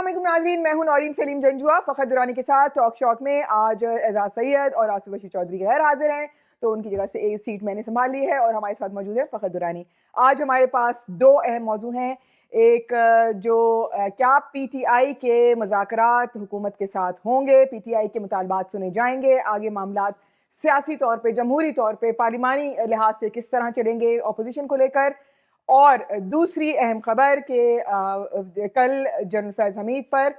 علیکم ناظرین، میں ہوں نورین سلیم جنجوا فخر درانی کے ساتھ ٹاک شاک میں. آج اعزاز سید اور آصف بشیر چودھری غیر حاضر ہیں تو ان کی جگہ سے ایک سیٹ میں نے سنبھال لی ہے اور ہمارے ساتھ موجود ہے فخر درانی. آج ہمارے پاس دو اہم موضوع ہیں. ایک جو کیا پی ٹی آئی کے مذاکرات حکومت کے ساتھ ہوں گے, پی ٹی آئی کے مطالبات سنے جائیں گے, آگے معاملات سیاسی طور پہ, جمہوری طور پہ, پارلیمانی لحاظ سے کس طرح چلیں گے اپوزیشن کو لے کر. اور دوسری اہم خبر کہ کل جنرل فیض حمید پر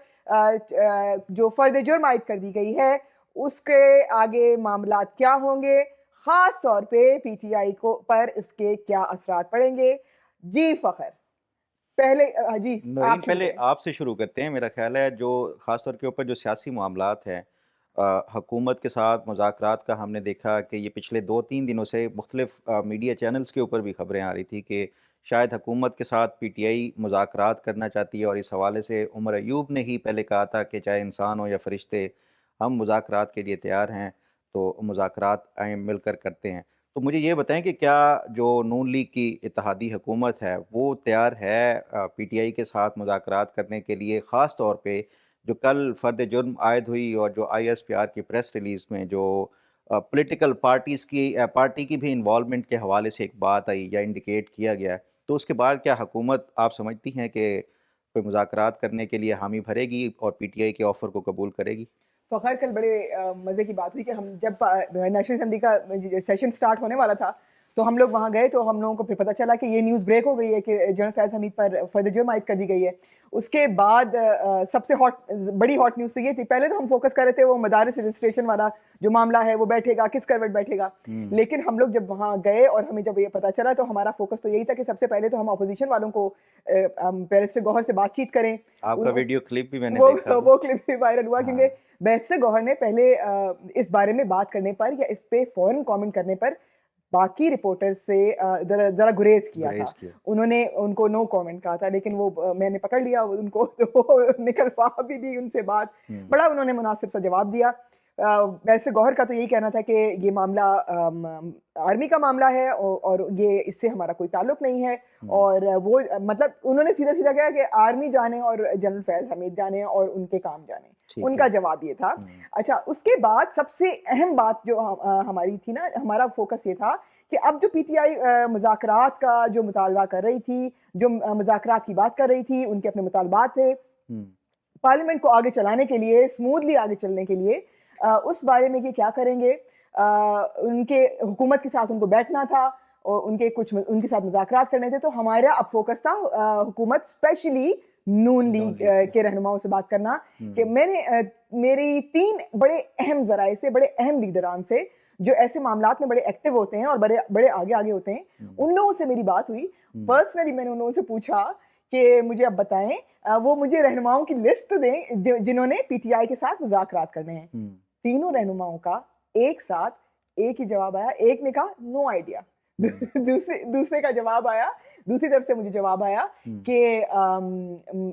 جو فرد جرم عائد کر دی گئی ہے اس کے آگے معاملات کیا ہوں گے, خاص طور پہ پی ٹی آئی کو پر اس کے کیا اثرات پڑیں گے. جی فخر نورین, پہلے آپ سے شروع کرتے ہیں. میرا خیال ہے جو خاص طور کے اوپر جو سیاسی معاملات ہیں حکومت کے ساتھ مذاکرات کا, ہم نے دیکھا کہ یہ پچھلے 2-3 دنوں سے مختلف میڈیا چینلز کے اوپر بھی خبریں آ رہی تھی کہ شاید حکومت کے ساتھ پی ٹی آئی مذاکرات کرنا چاہتی ہے, اور اس حوالے سے عمر ایوب نے ہی پہلے کہا تھا کہ چاہے انسان ہو یا فرشتے, ہم مذاکرات کے لیے تیار ہیں, تو مذاکرات آئیں مل کر کرتے ہیں. تو مجھے یہ بتائیں کہ کیا جو نون لیگ کی اتحادی حکومت ہے وہ تیار ہے پی ٹی آئی کے ساتھ مذاکرات کرنے کے لیے, خاص طور پہ جو کل فرد جرم عائد ہوئی اور جو آئی ایس پی آر کی پریس ریلیز میں جو پولیٹیکل پارٹی کی بھی انوالومنٹ کے حوالے سے ایک بات آئی یا انڈیکیٹ کیا گیا ہے, تو اس کے بعد کیا حکومت آپ سمجھتی ہیں کہ کوئی مذاکرات کرنے کے لیے حامی بھرے گی اور پی ٹی آئی کے آفر کو قبول کرے گی؟ فخر, کل بڑے مزے کی بات ہوئی کہ ہم جب نیشنل اسمبلی کا سیشن سٹارٹ ہونے والا تھا تو ہم لوگ وہاں گئے تو ہم لوگوں کو پھر پتہ چلا کہ یہ نیوز بریک ہو گئی ہے کہ جنرل فیض حمید پر فرد جرم عائد کر دی گئی ہے. اس کے بعد سب سے بڑی ہاٹ نیوز تو یہ تھی, پہلے تو ہم فوکس کر رہے تھے وہ مدارس رجسٹریشن والا جو معاملہ ہے وہ بیٹھے گا, کس کروٹ بیٹھے گا, لیکن ہم لوگ جب وہاں گئے اور ہمیں جب یہ پتہ چلا تو ہمارا فوکس تو یہی تھا کہ سب سے پہلے تو ہم اپوزیشن والوں کو بیرسٹر گوہر سے بات چیت کریں. آپ کا ویڈیو کلپ بھی میں نے دیکھا, وہ کلپ بھی وائرل ہوا کیونکہ بیرسٹر گوہر نے پہلے اس بارے میں بات کرنے پر یا اس پہ فوراً کامنٹ کرنے پر باقی رپورٹر سے ذرا گریز کیا تھا. انہوں نے ان کو نو کامنٹ کہا تھا, لیکن وہ میں نے پکڑ لیا ان کو تو نکلوا بھی دی ان سے بات. بڑا انہوں نے مناسب سا جواب دیا. بیرسٹر گوہر کا تو یہی کہنا تھا کہ یہ معاملہ آرمی کا معاملہ ہے اور یہ اس سے ہمارا کوئی تعلق نہیں ہے, اور وہ مطلب انہوں نے سیدھا سیدھا کہا کہ آرمی جانے اور جنرل فیض حمید جانے اور ان کے کام جانے. ان کا جواب یہ تھا. اچھا, اس کے بعد سب سے اہم بات جو ہماری تھی نا, ہمارا فوکس یہ تھا کہ اب جو پی ٹی آئی مذاکرات کا جو مطالبہ کر رہی تھی, جو مذاکرات کی بات کر رہی تھی, ان کے اپنے مطالبات تھے پارلیمنٹ کو آگے چلانے کے لیے, اسموتھلی آگے چلنے کے لیے, اس بارے میں یہ کیا کریں گے. ان کے حکومت کے ساتھ ان کو بیٹھنا تھا اور ان کے ساتھ مذاکرات کرنے تھے. تو ہمارا اب فوکس تھا حکومت اسپیشلی نون لیگ کے رہنماؤں سے بات کرنا کہ میں نے میری 3 بڑے اہم ذرائع سے, بڑے اہم لیڈران سے جو ایسے معاملات میں بڑے ایکٹیو ہوتے ہیں اور بڑے آگے ہوتے ہیں, ان لوگوں سے میری بات ہوئی. پرسنلی میں نے ان لوگوں سے پوچھا کہ مجھے اب بتائیں, وہ مجھے رہنماؤں کی لسٹ دیں جنہوں نے پی ٹی آئی کے ساتھ مذاکرات کرنے ہیں. تینوں رہنماؤں کا ایک ساتھ ایک ہی جواب آیا. ایک نے کہا نو آئیڈیا, دوسرے کا جواب آیا, دوسری طرف سے مجھے جواب آیا کہ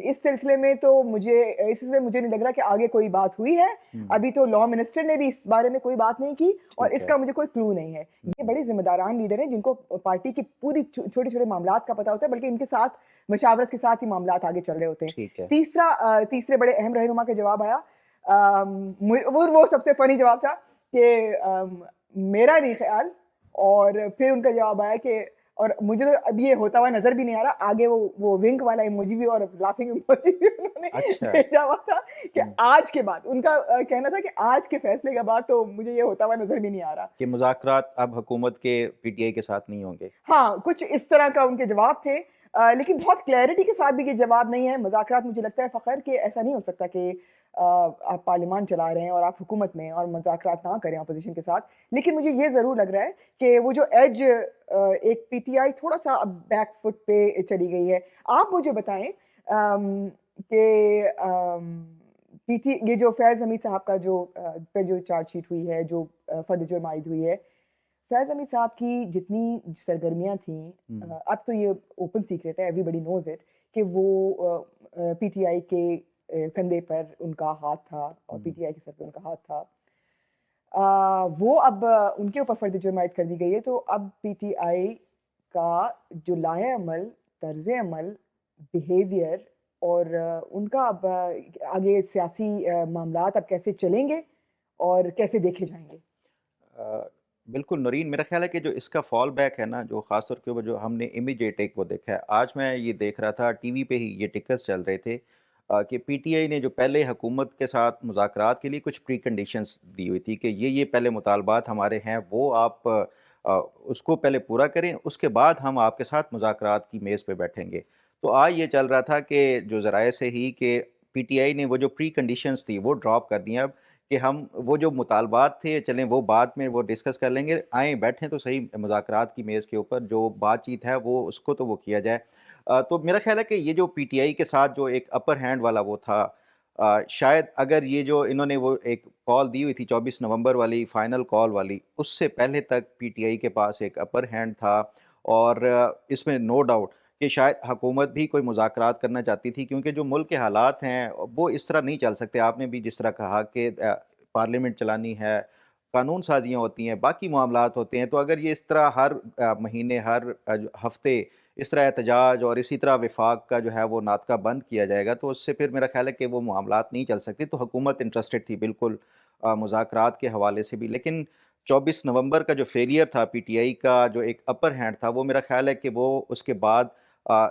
اس سلسلے میں مجھے نہیں لگ رہا کہ آگے کوئی بات ہوئی ہے. ابھی تو لا منسٹر نے بھی اس بارے میں کوئی بات نہیں کی اور اس کا مجھے کوئی کلو نہیں ہے. یہ بڑے ذمہ داران لیڈر ہیں جن کو پارٹی کی پوری چھوٹے چھوٹے معاملات کا پتہ ہوتا ہے, بلکہ ان کے ساتھ مشاورت کے ساتھ ہی معاملات آگے چل رہے ہوتے ہیں. تیسرے بڑے اہم رہنما کا جواب آیا, وہ سب سے فنی جواب تھا کہ میرا نہیں خیال, اور پھر ان کا جواب آیا کہ, اور مجھے اب یہ ہوتا ہوا نظر بھی نہیں آ رہا, آگے وہ ونک والا ایموجی بھی اور لافنگ ایموجی بھی انہوں نے بھیجا ہوا تھا کہ آج کے بعد, ان کا کہنا تھا کہ آج کے فیصلے کے بعد تو مجھے یہ ہوتا ہوا نظر بھی نہیں آ رہا کہ مذاکرات اب حکومت کے پی ٹی آئی کے ساتھ نہیں ہوں گے. ہاں, کچھ اس طرح کا ان کے جواب تھے, لیکن بہت کلیئرٹی کے ساتھ بھی یہ جواب نہیں ہے. مذاکرات مجھے لگتا ہے فخر کہ ایسا نہیں ہو سکتا کہ آپ پارلیمان چلا رہے ہیں اور آپ حکومت میں اور مذاکرات نہ کریں اپوزیشن کے ساتھ. لیکن مجھے یہ ضرور لگ رہا ہے کہ وہ جو ایج ایک پی ٹی آئی تھوڑا سا اب بیک فٹ پہ چلی گئی ہے. آپ مجھے بتائیں کہ یہ جو فیض حمید صاحب کا جو چارج شیٹ ہوئی ہے, جو فرد جرم عائد ہوئی ہے, فیض حمید صاحب کی جتنی سرگرمیاں تھیں, اب تو یہ اوپن سیکرٹ ہے, ایوری بڈی نوز اٹ, کہ وہ پی ٹی آئی کے کندھے پر ان کا ہاتھ تھا اور پی ٹی آئی کے سر پہ ان کا ہاتھ تھا. وہ اب ان کے اوپر فرد جرم عائد کر دی گئی ہے. تو اب پی ٹی آئی کا جو لائحہ عمل, طرز عمل, بیہیویئر اور ان کا اب آگے سیاسی معاملات اب کیسے چلیں گے اور کیسے دیکھے جائیں گے؟ آ، بالکل نورین، میرا خیال ہے کہ جو اس کا فال بیک ہے نا، جو خاص طور کے اوپر جو ہم نے امیجیٹ ایک وہ دیکھا ہے، آج میں یہ دیکھ رہا تھا ٹی وی پہ ہی یہ ٹکرز چل رہے تھے کہ پی ٹی آئی نے جو پہلے حکومت کے ساتھ مذاکرات کے لیے کچھ پری کنڈیشنز دی ہوئی تھی کہ یہ پہلے مطالبات ہمارے ہیں، وہ آپ اس کو پہلے پورا کریں، اس کے بعد ہم آپ کے ساتھ مذاکرات کی میز پہ بیٹھیں گے۔ تو آج یہ چل رہا تھا کہ جو ذرائع سے ہی کہ پی ٹی آئی نے وہ جو پری کنڈیشنز تھی وہ ڈراپ کر دی ہیں اب، کہ ہم وہ جو مطالبات تھے چلیں وہ بعد میں وہ ڈسکس کر لیں گے، آئیں بیٹھیں تو صحیح مذاکرات کی میز کے اوپر جو بات چیت ہے وہ اس کو تو وہ کیا جائے۔ تو میرا خیال ہے کہ یہ جو پی ٹی آئی کے ساتھ جو ایک اپر ہینڈ والا وہ تھا، شاید اگر یہ جو انہوں نے وہ ایک کال دی ہوئی تھی 24 نومبر والی فائنل کال والی، اس سے پہلے تک پی ٹی آئی کے پاس ایک اپر ہینڈ تھا، اور اس میں نو ڈاؤٹ کہ شاید حکومت بھی کوئی مذاکرات کرنا چاہتی تھی، کیونکہ جو ملک کے حالات ہیں وہ اس طرح نہیں چل سکتے۔ آپ نے بھی جس طرح کہا کہ پارلیمنٹ چلانی ہے، قانون سازیاں ہوتی ہیں، باقی معاملات ہوتے ہیں، تو اگر یہ اس طرح ہر مہینے، ہر ہفتے اس طرح احتجاج اور اسی طرح وفاق کا جو ہے وہ ناطقہ بند کیا جائے گا، تو اس سے پھر میرا خیال ہے کہ وہ معاملات نہیں چل سکتے۔ تو حکومت انٹرسٹڈ تھی بالکل مذاکرات کے حوالے سے بھی، لیکن 24 نومبر کا جو فیلئر تھا پی ٹی آئی کا، جو ایک اپر ہینڈ تھا، وہ میرا خیال ہے کہ وہ اس کے بعد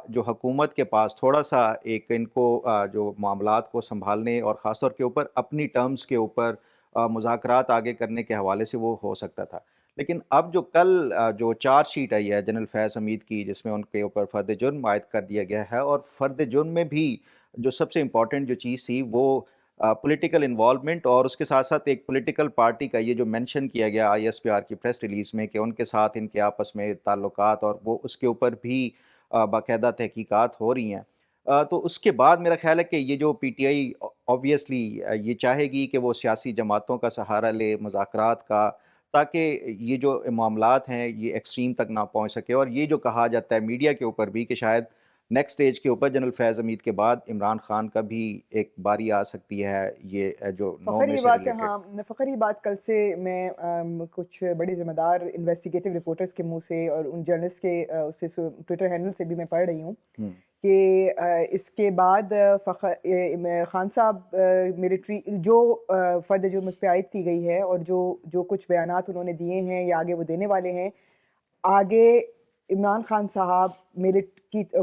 جو حکومت کے پاس تھوڑا سا ایک ان کو جو معاملات کو سنبھالنے اور خاص طور کے اوپر اپنی ٹرمز کے اوپر مذاکرات آگے کرنے کے حوالے سے وہ ہو سکتا تھا۔ لیکن اب جو کل جو چارج شیٹ آئی ہے جنرل فیض حمید کی، جس میں ان کے اوپر فرد جرم عائد کر دیا گیا ہے، اور فرد جرم میں بھی جو سب سے امپورٹنٹ جو چیز تھی وہ پولیٹیکل انوالومنٹ، اور اس کے ساتھ ساتھ ایک پولیٹیکل پارٹی کا یہ جو مینشن کیا گیا آئی ایس پی آر کی پریس ریلیز میں کہ ان کے ساتھ ان کے آپس میں تعلقات، اور وہ اس کے اوپر بھی باقاعدہ تحقیقات ہو رہی ہیں۔ تو اس کے بعد میرا خیال ہے کہ یہ جو پی ٹی آئی آبویسلی یہ چاہے گی کہ وہ سیاسی جماعتوں کا سہارا لے مذاکرات کا، تاکہ یہ جو معاملات ہیں یہ ایکسٹریم تک نہ پہنچ سکے۔ اور یہ جو کہا جاتا ہے میڈیا کے اوپر بھی کہ شاید نیکسٹ سٹیج کے اوپر جنرل فیض حمید کے بعد عمران خان کا بھی ایک باری آ سکتی ہے، یہ جو فخر میں یہ سے بات ہے، ریلیٹڈ۔ ہاں فخر یہ بات کل سے میں کچھ بڑے ذمہ دار انویسٹیگیٹو رپورٹرز کے منہ سے اور ان جرنلسٹ کے اس سے ٹویٹر ہینڈل سے بھی میں پڑھ رہی ہوں کہ اس کے بعد خان صاحب ملٹری جو فرد جرم اس پہ عائد کی گئی ہے، اور جو کچھ بیانات انہوں نے دیے ہیں یا آگے وہ دینے والے ہیں، آگے عمران خان صاحب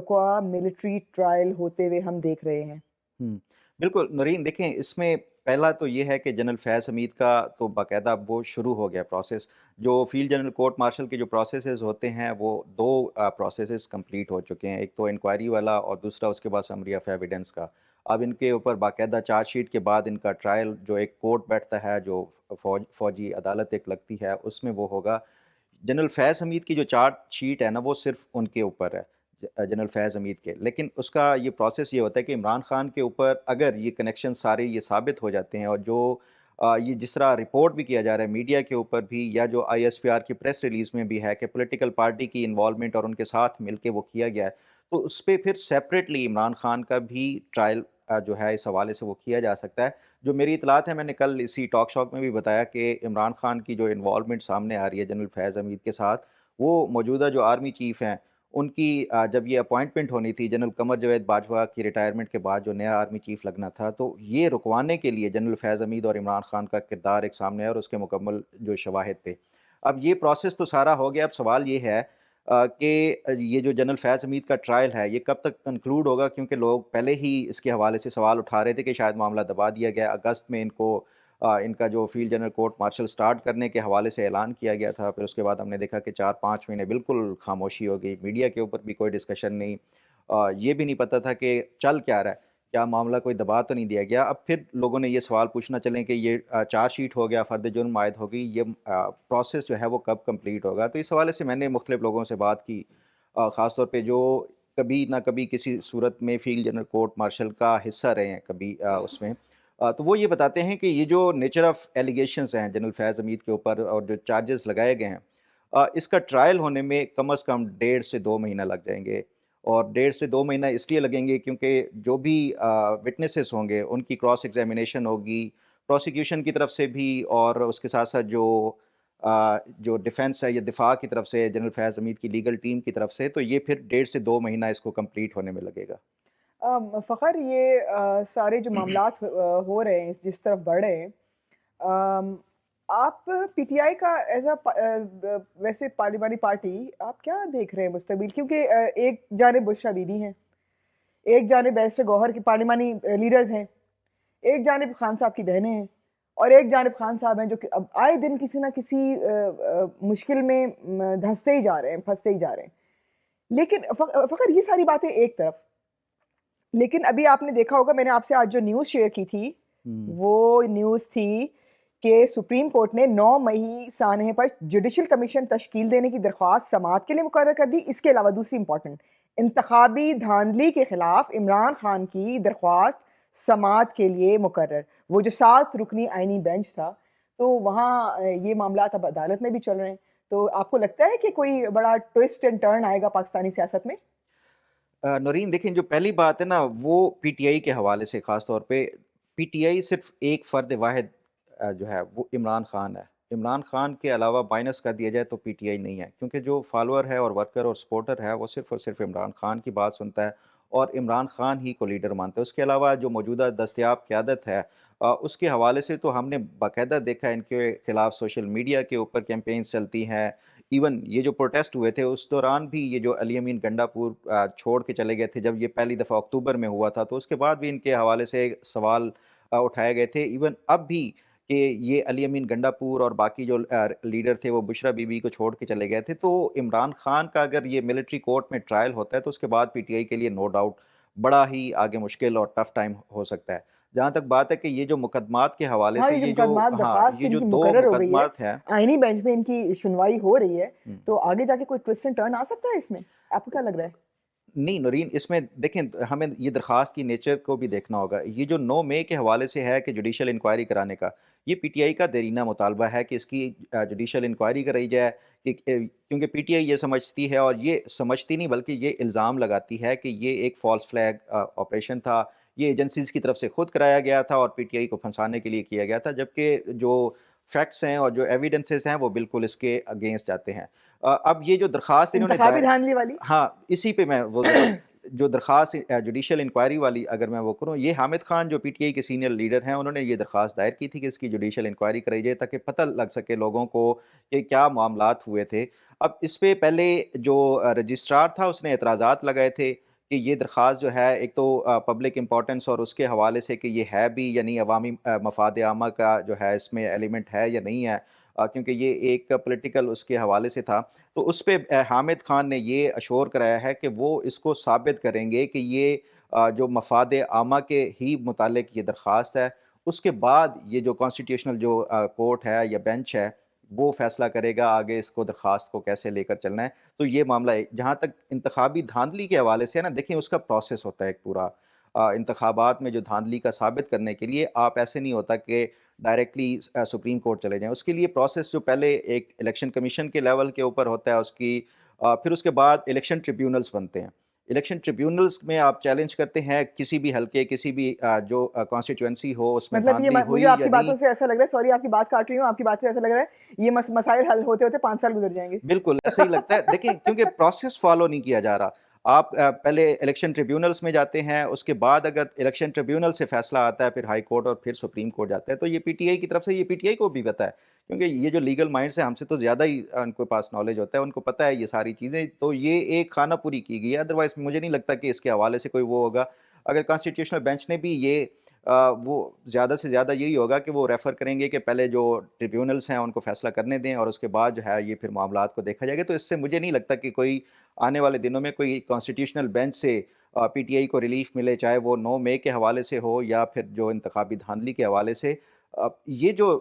کا ملٹری ٹرائل ہوتے ہوئے ہم دیکھ رہے ہیں۔ بالکل نورین، دیکھیں اس میں پہلا تو یہ ہے کہ جنرل فیض حمید کا تو باقاعدہ وہ شروع ہو گیا پروسیس۔ جو field general court marshal K جو پروسیسز ہوتے ہیں وہ دو پروسیسز کمپلیٹ ہو چکے ہیں، ایک تو انکوائری والا اور دوسرا اس کے بعد سمری آف ایویڈنس کا۔ اب ان کے اوپر باقاعدہ چارج شیٹ کے بعد ان کا ٹرائل جو ایک کورٹ بیٹھتا ہے، جو فوجی عدالت ایک لگتی ہے، اس میں وہ ہوگا۔ جنرل فیض حمید کی جو چارج شیٹ ہے نا وہ صرف ان کے اوپر ہے، جنرل فیض حمید کے، لیکن اس کا یہ پروسیس یہ ہوتا ہے کہ عمران خان کے اوپر اگر یہ کنیکشن سارے یہ ثابت ہو جاتے ہیں، اور جو یہ جس طرح رپورٹ بھی کیا جا رہا ہے میڈیا کے اوپر بھی، یا جو آئی ایس پی آر کی پریس ریلیز میں بھی ہے کہ پولیٹیکل پارٹی کی انوالومنٹ اور ان کے ساتھ مل کے وہ کیا گیا ہے، تو اس پہ پھر سیپریٹلی عمران خان کا بھی ٹرائل جو ہے اس حوالے سے وہ کیا جا سکتا ہے۔ جو میری اطلاعات ہیں، میں نے کل اسی ٹاک شاک میں بھی بتایا کہ عمران خان کی جو انوالومنٹ سامنے آ رہی ہے جنرل فیض حمید کے ساتھ، وہ موجودہ جو آرمی چیف ہیں ان کی جب یہ اپوائنٹمنٹ ہونی تھی جنرل قمر جاوید باجوہ کی ریٹائرمنٹ کے بعد جو نیا آرمی چیف لگنا تھا، تو یہ رکوانے کے لیے جنرل فیض حمید اور عمران خان کا کردار ایک سامنے ہے اور اس کے مکمل جو شواہد تھے۔ اب یہ پروسیس تو سارا ہو گیا، اب سوال یہ ہے کہ یہ جو جنرل فیض حمید کا ٹرائل ہے یہ کب تک کنکلوڈ ہوگا، کیونکہ لوگ پہلے ہی اس کے حوالے سے سوال اٹھا رہے تھے کہ شاید معاملہ دبا دیا گیا۔ اگست میں ان کو ان کا جو field general court martial start کرنے کے حوالے سے اعلان کیا گیا تھا، پھر اس کے بعد ہم نے دیکھا کہ 4-5 مہینے بالکل خاموشی ہو گئی، میڈیا کے اوپر بھی کوئی ڈسکشن نہیں، یہ بھی نہیں پتہ تھا کہ چل کیا رہا ہے، کیا معاملہ کوئی دبا تو نہیں دیا گیا۔ اب پھر لوگوں نے یہ سوال پوچھنا چلیں کہ یہ چارج شیٹ ہو گیا، فرد جرم عائد ہوگی، یہ پروسیس جو ہے وہ کب کمپلیٹ ہوگا؟ تو اس حوالے سے میں نے مختلف لوگوں سے بات کی، خاص طور پہ جو کبھی نہ کبھی کسی صورت میں فیلڈ جنرل کورٹ مارشل کا حصہ رہے ہیں کبھی اس میں، تو وہ یہ بتاتے ہیں کہ یہ جو نیچر آف ایلیگیشنز ہیں جنرل فیض حمید کے اوپر اور جو چارجز لگائے گئے ہیں، اس کا ٹرائل ہونے میں کم از کم 1.5 سے 2 مہینہ لگ جائیں گے۔ اور 1.5 سے 2 مہینہ اس لیے لگیں گے کیونکہ جو بھی وٹنسز ہوں گے ان کی کراس ایگزامینیشن ہوگی پروسیکیوشن کی طرف سے بھی، اور اس کے ساتھ ساتھ جو ڈیفنس ہے یا دفاع کی طرف سے جنرل فیض حمید کی لیگل ٹیم کی طرف سے، تو یہ پھر 1.5 سے 2 مہینہ اس کو کمپلیٹ ہونے میں لگے گا۔ فخر یہ سارے جو معاملات ہو رہے ہیں جس طرف بڑھ رہے ہیں، آم، آپ پی ٹی آئی کا ایز اے ویسے پارلیمانی پارٹی آپ کیا دیکھ رہے ہیں مستقبل؟ کیونکہ ایک جانب بشرا بی بی ہیں، ایک جانب بیرسٹر گوہر کی پارلیمانی لیڈرز ہیں، ایک جانب خان صاحب کی بہنیں ہیں، اور ایک جانب خان صاحب ہیں جو کہ اب آئے دن کسی نہ کسی مشکل میں دھنستے ہی جا رہے ہیں، پھنستے ہی جا رہے ہیں. لیکن فخر یہ ساری باتیں ایک طرف، لیکن ابھی آپ نے دیکھا ہوگا میں نے آپ سے آج جو نیوز شیئر کی تھی وہ نیوز تھی کہ سپریم کورٹ نے 9 مئی سانحے پر جوڈیشل کمیشن تشکیل دینے کی درخواست سماعت کے لیے مقرر کر دی. اس کے علاوہ دوسری امپورٹنٹ، انتخابی دھاندلی کے خلاف عمران خان کی درخواست سماعت کے لیے مقرر، وہ جو 7 رکنی آئینی بینچ تھا. تو وہاں یہ معاملات اب عدالت میں بھی چل رہے ہیں. تو آپ کو لگتا ہے کہ کوئی بڑا ٹوسٹ اینڈ ٹرن آئے گا پاکستانی سیاست میں؟ نورین دیکھیں، جو پہلی بات ہے نا وہ پی ٹی آئی کے حوالے سے، خاص طور پہ پی ٹی آئی صرف ایک فرد واحد جو ہے وہ عمران خان ہے. عمران خان کے علاوہ مائنس کر دیا جائے تو پی ٹی آئی نہیں ہے، کیونکہ جو فالوور ہے اور ورکر اور سپورٹر ہے وہ صرف اور صرف عمران خان کی بات سنتا ہے اور عمران خان ہی کو لیڈر مانتا ہے. اس کے علاوہ جو موجودہ دستیاب قیادت ہے اس کے حوالے سے تو ہم نے باقاعدہ دیکھا ان کے خلاف سوشل میڈیا کے اوپر کیمپینز چلتی ہیں. ایون یہ جو پروٹیسٹ ہوئے تھے اس دوران بھی یہ جو علی امین گنڈا پور چھوڑ کے چلے گئے تھے، جب یہ پہلی دفعہ اکتوبر میں ہوا تھا، تو اس کے بعد بھی ان کے حوالے سے سوال اٹھائے گئے تھے. ایون اب بھی کہ یہ علی امین گنڈا پور اور باقی جو لیڈر تھے وہ بشرا بی بی کو چھوڑ کے چلے گئے تھے. تو عمران خان کا اگر یہ ملٹری کورٹ میں ٹرائل ہوتا ہے تو اس کے بعد پی ٹی آئی کے لیے نو ڈاؤٹ بڑا ہی آگے مشکل اور ٹف ٹائم ہو سکتا ہے. جہاں تک بات ہے کہ یہ جو مقدمات کے حوالے ہاں، سے یہ جو یہ جو مقدمات درخواست یہ جو ان کی 2 مقرر ہو گئی ہے، مقدمات ہیں. آئینی بینچ میں ان کی سنوائی ہو رہی ہے، تو آگے جا کے کوئی ٹوسٹ اینڈ ٹرن آ سکتا ہے اس میں؟ آپ کو کیا لگ رہا ہے؟ نہیں نورین، اس میں دیکھیں ہمیں یہ درخواست کی نیچر کو بھی دیکھنا ہوگا. یہ جو 9 مئی کے حوالے سے ہے کہ جوڈیشل انکوائری کرانے کا، یہ پی ٹی آئی کا دیرینہ مطالبہ ہے کہ اس کی جوڈیشل انکوائری کرائی جائے، کیونکہ پی ٹی آئی یہ سمجھتی ہے، اور یہ سمجھتی نہیں بلکہ یہ الزام لگاتی ہے کہ یہ ایک فالس فلیگ آپریشن تھا، یہ ایجنسیز کی طرف سے خود کرایا گیا تھا اور پی ٹی آئی کو پھنسانے کے لیے کیا گیا تھا، جبکہ جو فیکٹس ہیں اور جو ایویڈنسز ہیں وہ بالکل اس کے اگینسٹ جاتے ہیں. اب یہ جو درخواست انہوں نے انتخابی دھاندلی والی؟ ہاں، اسی پہ میں وہ ذرا جو درخواست جوڈیشل انکوائری والی اگر میں وہ کروں، یہ حامد خان جو پی ٹی آئی کے سینئر لیڈر ہیں انہوں نے یہ درخواست دائر کی تھی کہ اس کی جوڈیشل انکوائری کرائی جائے تاکہ پتہ لگ سکے لوگوں کو کہ کیا معاملات ہوئے تھے. اب اس پہ پہلے جو رجسٹرار تھا اس نے اعتراضات لگائے تھے کہ یہ درخواست جو ہے ایک تو پبلک امپورٹنس اور اس کے حوالے سے کہ یہ ہے بھی یعنی عوامی مفاد عامہ کا جو ہے اس میں ایلیمنٹ ہے یا نہیں ہے، کیونکہ یہ ایک پولیٹیکل اس کے حوالے سے تھا. تو اس پہ حامد خان نے یہ اشور کرایا ہے کہ وہ اس کو ثابت کریں گے کہ یہ جو مفاد عامہ کے ہی متعلق یہ درخواست ہے. اس کے بعد یہ جو کانسٹیٹیوشنل جو کورٹ ہے یا بینچ ہے وہ فیصلہ کرے گا آگے اس کو درخواست کو کیسے لے کر چلنا ہے. تو یہ معاملہ ہے. جہاں تک انتخابی دھاندلی کے حوالے سے ہے نا، دیکھیں اس کا پروسیس ہوتا ہے ایک پورا. انتخابات میں جو دھاندلی کا ثابت کرنے کے لیے آپ ایسے نہیں ہوتا کہ ڈائریکٹلی سپریم کورٹ چلے جائیں. اس کے لیے پروسیس جو پہلے ایک الیکشن کمیشن کے لیول کے اوپر ہوتا ہے اس کی، پھر اس کے بعد الیکشن ٹریبیونلز بنتے ہیں. الیکشن ٹریبیونلز میں آپ چیلنج کرتے ہیں کسی بھی حلقے، کسی بھی جو کانسٹیٹوئنسی ہو اس میں مطلب یہ دھاندلی مجھے ہوئی آپ یا کی نہیں. باتوں سے ایسا لگ رہا ہے، سوری آپ کی بات کاٹ رہی ہوں، آپ کی بات سے ایسا لگ رہا ہے یہ مسائل حل ہوتے ہوتے 5 سال گزر جائیں گے. بالکل ایسا ہی لگتا ہے. دیکھیں کیونکہ پروسیس فالو نہیں کیا جا رہا. آپ پہلے الیکشن ٹریبیونلز میں جاتے ہیں، اس کے بعد اگر الیکشن ٹریبیونل سے فیصلہ آتا ہے پھر ہائی کورٹ اور پھر سپریم کورٹ جاتا ہے. تو یہ پی ٹی آئی کی طرف سے، یہ پی ٹی آئی کو بھی پتہ ہے کیونکہ یہ جو لیگل مائنڈس ہیں ہم سے تو زیادہ ہی ان کے پاس نالج ہوتا ہے، ان کو پتہ ہے یہ ساری چیزیں. تو یہ ایک خانہ پوری کی گئی ہے. ادروائز مجھے نہیں لگتا کہ اس کے حوالے سے کوئی وہ ہوگا. اگر کانسٹیٹیوشنل بینچ نے بھی یہ وہ زیادہ سے زیادہ یہی ہوگا کہ وہ ریفر کریں گے کہ پہلے جو ٹریبیونلز ہیں ان کو فیصلہ کرنے دیں اور اس کے بعد جو ہے یہ پھر معاملات کو دیکھا جائے گا. تو اس سے مجھے نہیں لگتا کہ کوئی آنے والے دنوں میں کوئی کانسٹیٹیوشنل بینچ سے پی ٹی آئی کو ریلیف ملے، چاہے وہ 9 مئی کے حوالے سے ہو یا پھر جو انتخابی دھاندلی کے حوالے سے. یہ جو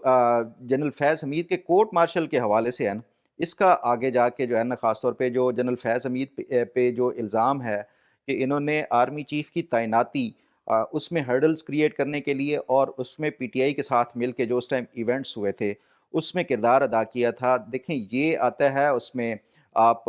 جنرل فیض حمید کے کورٹ مارشل کے حوالے سے ہے نا، اس کا آگے جا کے جو ہے نا، خاص طور پہ جو جنرل فیض حمید پہ جو الزام ہے کہ انہوں نے آرمی چیف کی تعیناتی اس میں ہرڈلز کریٹ کرنے کے لیے اور اس میں پی ٹی آئی کے ساتھ مل کے جو اس ٹائم ایونٹس ہوئے تھے اس میں کردار ادا کیا تھا. دیکھیں یہ آتا ہے اس میں آپ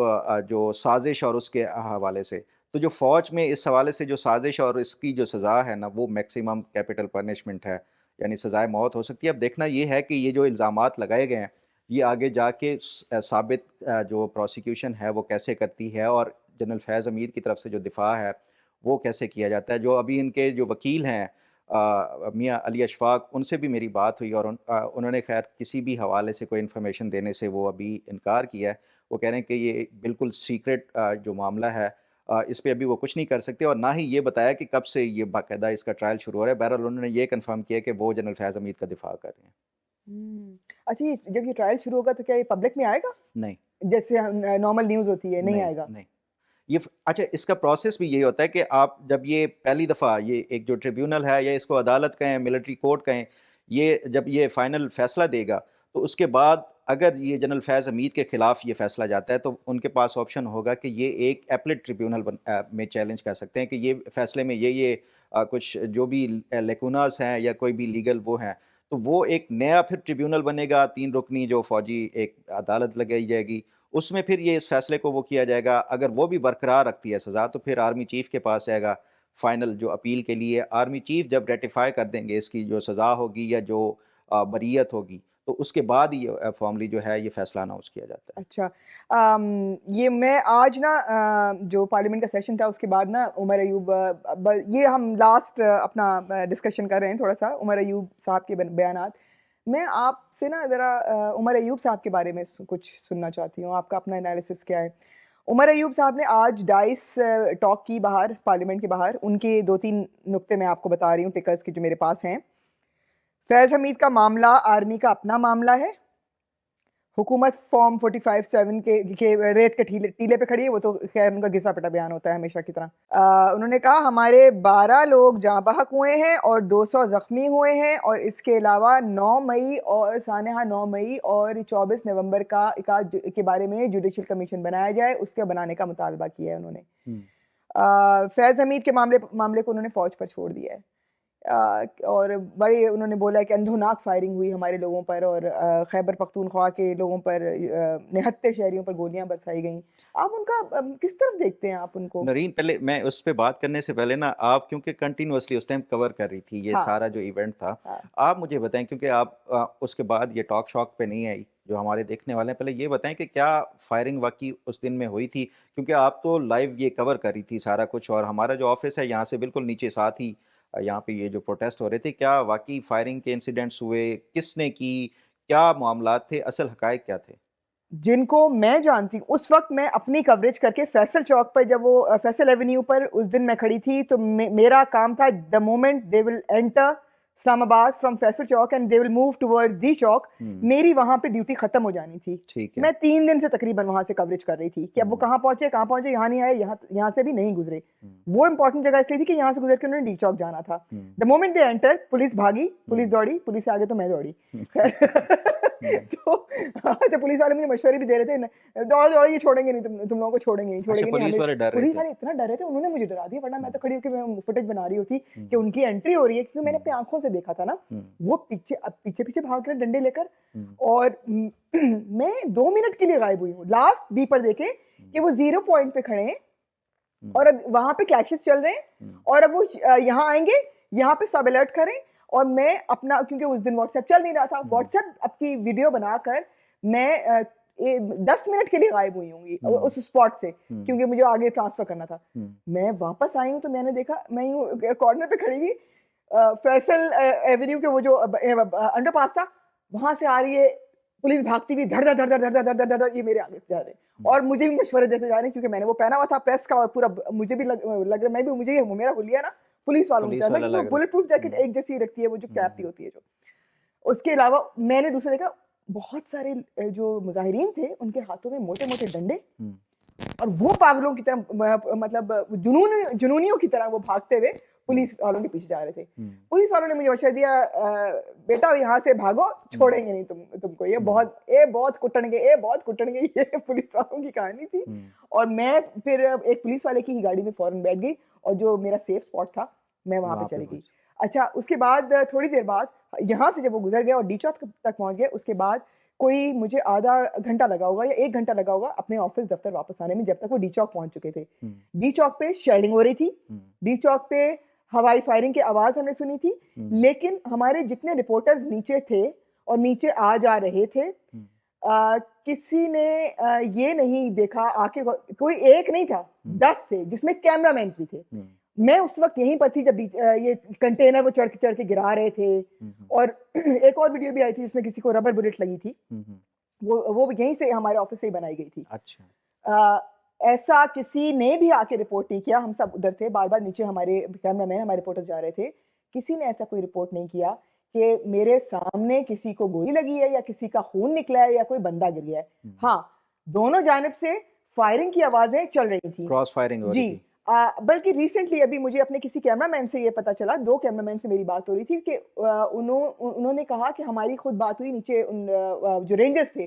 جو سازش اور اس کے حوالے سے. تو جو فوج میں اس حوالے سے جو سازش اور اس کی جو سزا ہے نا وہ میکسیمم کیپٹل پنشمنٹ ہے، یعنی سزائے موت ہو سکتی ہے. اب دیکھنا یہ ہے کہ یہ جو الزامات لگائے گئے ہیں یہ آگے جا کے ثابت جو پروسیکیوشن ہے وہ کیسے کرتی ہے، اور جنرل فیض حمید کی طرف سے جو دفاع ہے وہ کیسے کیا جاتا ہے. جو ابھی ان کے جو وکیل ہیں میاں علی اشفاق, ان سے بھی میری بات ہوئی اور انہوں نے خیر کسی بھی حوالے سے کوئی انفارمیشن دینے سے وہ ابھی انکار کیا ہے. وہ کہہ رہے ہیں کہ یہ بالکل سیکرٹ جو معاملہ ہے, اس پہ ابھی وہ کچھ نہیں کر سکتے, اور نہ ہی یہ بتایا کہ کب سے یہ باقاعدہ اس کا ٹرائل شروع ہو رہا ہے. بہرحال انہوں نے یہ کنفرم کیا کہ وہ جنرل فیاض حمید کا دفاع کر رہے ہیں. اچھا, جب یہ ٹرائل شروع ہوگا تو کیا یہ پبلک میں آئے گا؟ نہیں, جیسے نارمل نیوز ہوتی ہے, نہیں آئے گا؟ نہیں. یہ اچھا, اس کا پروسیس بھی یہی ہوتا ہے کہ آپ جب یہ پہلی دفعہ یہ ایک جو ٹریبیونل ہے, یا اس کو عدالت کہیں, ملٹری کورٹ کہیں, یہ جب یہ فائنل فیصلہ دے گا تو اس کے بعد اگر یہ جنرل فیض حمید کے خلاف یہ فیصلہ جاتا ہے تو ان کے پاس آپشن ہوگا کہ یہ ایک ایپلیٹ ٹریبیونل میں چیلنج کر سکتے ہیں کہ یہ فیصلے میں یہ کچھ جو بھی لیکوناز ہیں یا کوئی بھی لیگل وہ ہیں, تو وہ ایک نیا پھر ٹریبیونل بنے گا 3 رکنی جو فوجی ایک عدالت لگائی جائے گی. اس میں پھر یہ اس فیصلے کو وہ کیا جائے گا. اگر وہ بھی برقرار رکھتی ہے سزا تو پھر آرمی چیف کے پاس جائے گا فائنل جو اپیل کے لیے. آرمی چیف جب ریٹیفائی کر دیں گے اس کی جو سزا ہوگی یا جو بریت ہوگی, تو اس کے بعد یہ فارملی جو ہے یہ فیصلہ اناؤنس کیا جاتا ہے. اچھا, یہ میں آج نا جو پارلیمنٹ کا سیشن تھا اس کے بعد نا عمر ایوب, یہ ہم لاسٹ اپنا ڈسکشن کر رہے ہیں تھوڑا سا عمر ایوب صاحب کے بیانات. میں آپ سے نا ذرا عمر ایوب صاحب کے بارے میں کچھ سننا چاہتی ہوں, آپ کا اپنا انالیسس کیا ہے؟ عمر ایوب صاحب نے آج ڈائس ٹاک کی باہر, پارلیمنٹ کے باہر. ان کے 2-3 نقطے میں آپ کو بتا رہی ہوں ٹکرز کے جو میرے پاس ہیں. فیض حمید کا معاملہ آرمی کا اپنا معاملہ ہے. حکومت فارم 45-7 کے ریت کے ٹیلے پہ کھڑی ہے, وہ تو خیر ان کا گھسا پٹا بیان ہوتا ہے ہمیشہ کی طرح. انہوں نے کہا ہمارے 12 لوگ جاں بحق ہوئے ہیں اور 200 زخمی ہوئے ہیں, اور اس کے علاوہ 9 مئی اور سانحہ 9 مئی اور 24 نومبر کے بارے میں جوڈیشل کمیشن بنایا جائے, اس کے بنانے کا مطالبہ کیا ہے انہوں نے. فیض حمید کے معاملے کو انہوں نے فوج پر چھوڑ دیا ہے, اور بڑے انہوں نے بولا کہ اندھوناک فائرنگ ہوئی ہمارے لوگوں پر, اور خیبر پختونخوا کے لوگوں پر نہتے شہریوں پر گولیاں برسائی گئیں. آپ ان کا کس طرف دیکھتے ہیں آپ ان کو؟ نرین, پہلے میں اس پہ بات کرنے سے پہلے نا, آپ کیونکہ کنٹینیوسلی اس ٹائم کور کر رہی تھی یہ سارا جو ایونٹ تھا, آپ مجھے بتائیں کیونکہ آپ اس کے بعد یہ ٹاک شاک پہ نہیں آئی جو ہمارے دیکھنے والے ہیں, پہلے یہ بتائیں کہ کیا فائرنگ واقعی اس دن میں ہوئی تھی, کیونکہ آپ تو لائیو یہ کور کر رہی تھی سارا کچھ, اور ہمارا جو آفس ہے یہاں سے بالکل نیچے ساتھ ہی یہاں پہ یہ جو پروٹیسٹ ہو رہے تھے, کیا واقعی فائرنگ کے انسیڈنٹس ہوئے, کس نے کی, کیا معاملات تھے, اصل حقائق کیا تھے؟ جن کو میں جانتی ہوں اس وقت میں اپنی کوریج کر کے فیصل چوک پر, جب وہ فیصل ایونیو پر اس دن میں کھڑی تھی, تو میرا کام تھا the moment they will enter اسلام آباد from Faisal Chowk and they will move toward D Chowk, میری وہاں پہ ڈیوٹی ختم ہو جانی تھی. میں 3 دن سے تقریباً وہاں سے کوریج کر رہی تھی کہ اب وہ کہاں پہنچے, یہاں نہیں آئے, یہاں سے بھی نہیں گزرے. وہ امپورٹنٹ جگہ اس لیے تھی کہ یہاں سے گزر کے انہوں نے ڈی چوک جانا تھا. The moment they enter, police بھاگی, پولیس دوڑی, پولیس سے آگے تو میں دوڑی. تو اچھا, پولیس والے مجھے مشورے بھی دے رہے تھے, دوڑو یہ چھوڑیں گے نہیں, تم لوگوں کو چھوڑیں گے نہیں. پولیس والے اتنا ڈر رہے تھے, انہوں نے مجھے ڈرا دیا, ورنہ میں تو کھڑی ہو کے فوٹیج بنا رہی ہوتی کہ ان کی انٹری ہو رہی ہے, کیونکہ میں نے اپنی آنکھوں سے دیکھا تھا نا, وہ پیچھے بھاگ رہے ڈنڈے لے کر, اور میں 2 منٹ کے لیے غائب ہوئی ہوں. لاسٹ بی پر دیکھے کہ وہ 0 پوائنٹ پہ کھڑے ہیں اور اب وہاں پہ کلیشز چل رہے ہیں, اور اب وہ یہاں آئیں گے, یہاں پہ سب الرٹ کریں. اور میں اپنا, کیونکہ اس دن واٹس ایپ چل نہیں رہا تھا, واٹس ایپ اپ کی ویڈیو بنا کر میں 10 منٹ کے لیے غائب ہوئی ہوں گی اس اسپاٹ سے, کیونکہ مجھے آگے ٹرانسفر کرنا تھا. میں واپس آئی ہوں تو میں نے دیکھا, میں یوں کارنر پہ کھڑی ہوئی, فیصل ایونیو کے وہ جو انڈر پاس تھا وہاں سے آ رہی ہے پولیس بھاگتی ہوئی, دھڑ دھڑ دھڑ دھڑ دھڑ دھڑ دھڑ, یہ میرے آگے سے جا رہے ہیں اور مجھے بھی مشورے دیتے جا رہے ہیں, کیونکہ میں نے وہ پہنا ہوا تھا پریس کا, اور پورا مجھے بھی لگ رہا, میں بھی, مجھے میرا حلیہ نا پولیس والوں کی طرح, بلٹ پروف جیکٹ ایک جیسی رکھتی ہے, وہ جو کیپ بھی ہوتی ہے جو. اس کے علاوہ میں نے دوسرے دیکھا بہت سارے جو مظاہرین تھے ان کے ہاتھوں میں موٹے موٹے ڈنڈے, اور وہ پاگلوں کی طرح, مطلب جنونیوں کی طرح وہ بھاگتے ہوئے پولیس والوں کے پیچھے جا رہے تھے. پولیس والوں نے مجھے مشورہ دیا, بیٹا یہاں سے بھاگو, چھوڑیں گے نہیں تم کو, یہ بہت کٹیں گے, یہ پولیس والوں کی کہانی تھی. اور میں پھر ایک پولیس والے کی ہی گاڑی میں فوراً بیٹھ گئی, اور جو میرا سیف اسپاٹ تھا میں وہاں پہ چلی گئی. اچھا, اس کے بعد تھوڑی دیر بعد یہاں سے جب وہ گزر گیا اور ڈی چوک تک پہنچ گئے, اس کے بعد کوئی مجھے آدھا گھنٹہ لگا ہوگا یا 1 گھنٹہ لگا ہوگا اپنے آفس دفتر واپس آنے میں, جب تک وہ ڈی چوک پہنچ چکے تھے. ڈی چوک پہ شیلنگ ہو رہی تھی, ڈی چوک پہ ہوائی فائرنگ کی آواز ہم نے سنی تھی, لیکن ہمارے جتنے رپورٹرز نیچے تھے اور نیچے آ جا رہے تھے, کسی نے یہ نہیں دیکھا آ کے, کوئی ایک نہیں تھا, 10 تھے, جس میں کیمرہ مین بھی تھے. میں اس وقت یہیں پر تھی جب یہ کنٹینر وہ چڑھ کے گرا رہے تھے, اور ایک اور ویڈیو بھی آئی تھی جس میں کسی کو ربر بلٹ لگی تھی, وہ یہیں سے ہمارے آفس سے ہی بنائی گئی تھی. اچھا, ایسا کسی نے بھی آ کے رپورٹ نہیں کیا. ہم سب ادھر تھے, بار بار نیچے ہمارے کیمرہ مین ہمارے رپورٹر جا رہے تھے, کسی نے ایسا کوئی رپورٹ نہیں کیا کہ میرے سامنے کسی کو گولی لگی ہے یا کسی کا خون نکلا ہے یا کوئی بندہ گر گیا ہے. ہاں, دونوں جانب سے فائرنگ کی آوازیں چل رہی تھیں, کراس فائرنگ ہو رہی تھی. بلکہ ریسنٹلی ابھی مجھے اپنے کسی کیمرہ مین سے یہ پتا چلا, 2 کیمرہ مین سے میری بات ہو رہی تھی کہ انہوں نے کہا کہ ہماری خود بات ہوئی نیچے جو رینجرز تھے,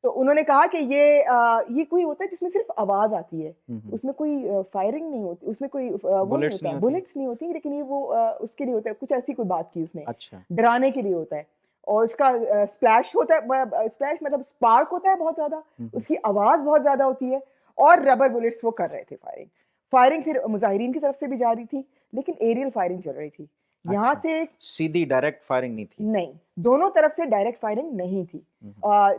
تو انہوں نے کہا کہ یہ کوئی ہوتا ہے جس میں صرف آواز آتی ہے, اس میں کوئی فائرنگ نہیں ہوتی, اس میں کوئی وہ نہیں ہوتا, بلٹس نہیں ہوتی, لیکن یہ وہ اس کے لیے ہوتا ہے, کچھ ایسی کوئی بات کی اس نے, ڈرانے کے لیے ہوتا ہے. اور اس کا اسپلیش ہوتا ہے, اسپلیش مطلب اسپارک ہوتا ہے بہت زیادہ, اس کی آواز بہت زیادہ ہوتی ہے, اور ربر بلٹس وہ کر رہے تھے فائرنگ پھر مظاہرین کی طرف سے بھی جاری تھی, لیکن ایریل فائرنگ چل رہی تھی. یہاں سے سیدھی ڈائریکٹ فائرنگ نہیں تھی؟ نہیں, دونوں طرف سے ڈائریکٹ فائرنگ نہیں تھی.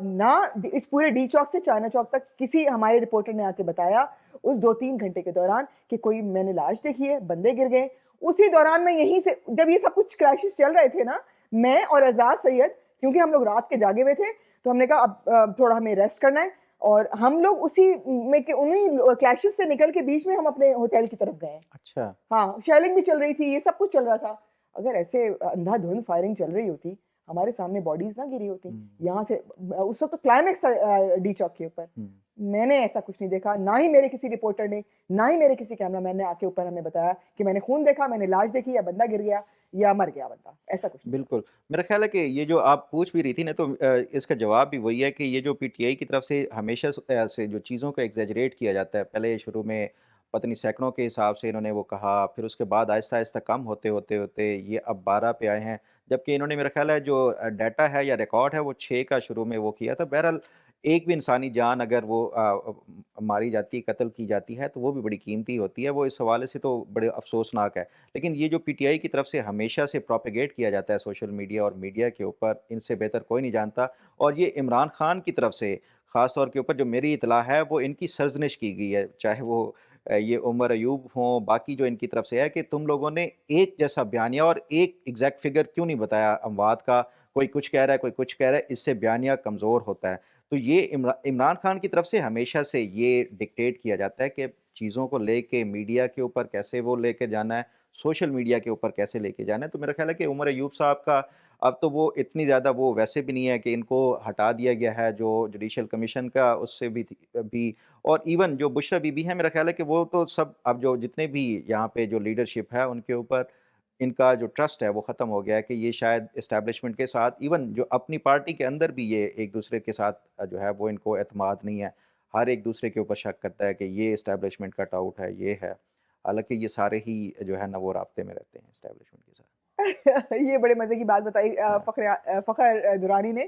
نہ اس پورے ڈی چوک سے چائنا چوک تک کسی ہمارے رپورٹر نے آ کے بتایا اس 2-3 گھنٹے کے دوران کہ کوئی میں نے لاش دیکھی ہے, بندے گر گئے. اسی دوران میں یہیں سے جب یہ سب کچھ کریشز چل رہے تھے نا, میں اور اعزاز سید, کیونکہ ہم لوگ رات کے جاگے ہوئے تھے, تو ہم نے کہا اب تھوڑا ہمیں ریسٹ کرنا ہے, اور ہم لوگ اسی میں کہ انہیں کلیشز سے نکل کے بیچ میں ہم اپنے ہوٹل کی طرف گئے. اچھا, ہاں, شیلنگ بھی چل رہی تھی, یہ سب کچھ چل رہا تھا. اگر ایسے اندھا دھند فائرنگ چل رہی ہوتی, ہمارے سامنے باڈیز نہ گری ہوتی یہاں سے. اس وقت تو کلائمیکس تھا ڈی چوک کے اوپر. میں نے ایسا کچھ نہیں دیکھا, نہ ہی میرے کسی رپورٹر نے, نہ ہی میرے کسی کیمرہ مین نے آ کے اوپر ہمیں بتایا کہ میں نے خون دیکھا, میں نے لاش دیکھی, یا بندہ گر گیا یا مر گیا بندہ, ایسا کچھ نہیں. بالکل, میرا خیال ہے کہ یہ جو آپ پوچھ بھی رہی تھی نا, تو اس کا جواب بھی وہی ہے کہ یہ جو پی ٹی آئی کی طرف سے ہمیشہ سے جو چیزوں کو ایگزیجریٹ کیا جاتا ہے, پہلے شروع میں پتہ نہیں سینکڑوں کے حساب سے انہوں نے وہ کہا, پھر اس کے بعد آہستہ آہستہ کم ہوتے یہ اب 12 پہ آئے ہیں, جبکہ انہوں نے میرا خیال ہے جو ڈیٹا ہے یا ریکارڈ ہے وہ 6 کا شروع میں وہ کیا تھا. بہرحال ایک بھی انسانی جان اگر وہ ماری جاتی ہے, قتل کی جاتی ہے, تو وہ بھی بڑی قیمتی ہوتی ہے, وہ اس حوالے سے تو بڑے افسوسناک ہے. لیکن یہ جو پی ٹی آئی کی طرف سے ہمیشہ سے پروپیگیٹ کیا جاتا ہے سوشل میڈیا اور میڈیا کے اوپر, ان سے بہتر کوئی نہیں جانتا. اور یہ عمران خان کی طرف سے خاص طور کے اوپر جو میری اطلاع ہے وہ ان کی سرزنش کی گئی ہے, چاہے وہ یہ عمر ایوب ہوں, باقی جو ان کی طرف سے ہے کہ تم لوگوں نے ایک جیسا بیانیہ اور ایک ایگزیکٹ فگر کیوں نہیں بتایا اموات کا, کوئی کچھ کہہ رہا ہے کوئی کچھ کہہ رہا ہے, اس سے بیانیہ کمزور ہوتا ہے. تو یہ عمران خان کی طرف سے ہمیشہ سے یہ ڈکٹیٹ کیا جاتا ہے کہ چیزوں کو لے کے میڈیا کے اوپر کیسے وہ لے کے جانا ہے, سوشل میڈیا کے اوپر کیسے لے کے جانا ہے. تو میرا خیال ہے کہ عمر ایوب صاحب کا اب تو وہ اتنی زیادہ وہ ویسے بھی نہیں ہے کہ ان کو ہٹا دیا گیا ہے جو جوڈیشل کمیشن کا, اس سے بھی اور ایون جو بشرا بی بی ہیں, میرا خیال ہے کہ وہ تو سب اب جو جتنے بھی یہاں پہ جو لیڈرشپ ہے ان کے اوپر ان کا جو ٹرسٹ ہے وہ ختم ہو گیا ہے, کہ یہ شاید اسٹیبلشمنٹ کے ساتھ, ایون جو اپنی پارٹی کے اندر بھی یہ ایک دوسرے کے ساتھ جو ہے وہ ان کو اعتماد نہیں ہے, ہر ایک دوسرے کے اوپر شک کرتا ہے کہ یہ اسٹیبلشمنٹ کٹ آؤٹ ہے, یہ ہے, حالانکہ یہ سارے ہی جو ہے نا وہ رابطے میں رہتے ہیں اسٹیبلشمنٹ کے ساتھ. یہ بڑے مزے کی بات بتائی فخر درانی نے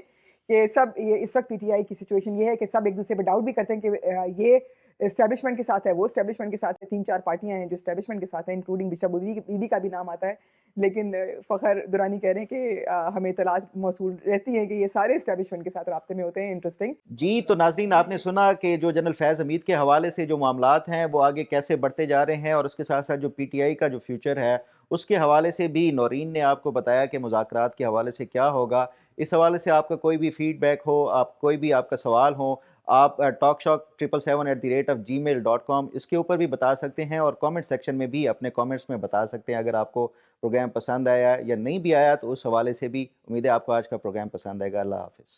کہ سب یہ اس وقت پی ٹی آئی کی سچویشن یہ ہے کہ سب ایک دوسرے پہ ڈاؤٹ بھی کرتے ہیں کہ یہ اسٹیبلشمنٹ کے ساتھ ہے, وہ اسٹیبلشمنٹ کے ساتھ ہے, 3-4 پارٹیاں ہیں جو اسٹیبلشمنٹ کے ساتھ ہیں, انکلوڈنگ بشرا بی بی کا بھی نام آتا ہے. لیکن فخر درانی کہہ رہے ہیں کہ ہمیں اطلاعات موصول رہتی ہیں کہ یہ سارے اسٹیبلشمنٹ کے ساتھ رابطے میں ہوتے ہیں. انٹرسٹنگ. جی, تو ناظرین آپ نے سنا کہ جو جنرل فیض حمید کے حوالے سے جو معاملات ہیں وہ آگے کیسے بڑھتے جا رہے ہیں, اور اس کے ساتھ ساتھ جو پی ٹی آئی کا جو فیوچر ہے اس کے حوالے سے بھی نورین نے آپ کو بتایا کہ مذاکرات کے حوالے سے کیا ہوگا. اس حوالے سے آپ کا کوئی بھی فیڈ بیک ہو, آپ کوئی بھی آپ کا سوال ہو, آپ talkshock777@gmail.com اس کے اوپر بھی بتا سکتے ہیں, اور کامنٹ سیکشن میں بھی اپنے کامنٹس میں بتا سکتے ہیں. اگر آپ کو پروگرام پسند آیا یا نہیں بھی آیا تو اس حوالے سے بھی امید ہے آپ کو آج کا پروگرام پسند آئے گا. اللہ حافظ.